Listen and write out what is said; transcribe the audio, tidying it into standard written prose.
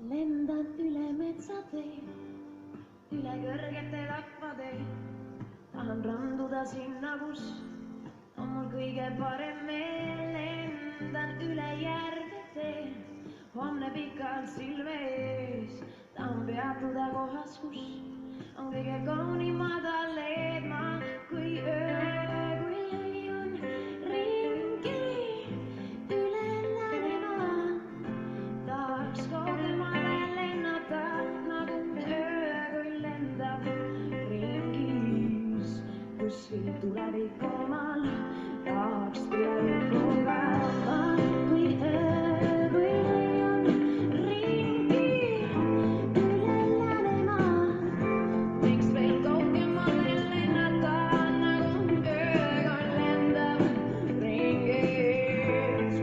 Lendan üle metsätein, üle kõrgete lakvatein. Tahan randuda sinna, kus on mul kõige parem meel. Lendan üle järveteen, homne pikalt silme ees. Tahan peatuda kohas, kus on kõige kaunim madaleed. Ma kui öö, kui leiun ringi üle Läänemaa. Tahaks kaugemale lennata, nagu öö, kui lendab ringis. Kuskil tulevik omal, tahaks tulevikuga oma. Kui öö, kui leiun ringi üle Läänemaa. Miks veel kaugemale lennata, nagu öö, kui lendab ringis.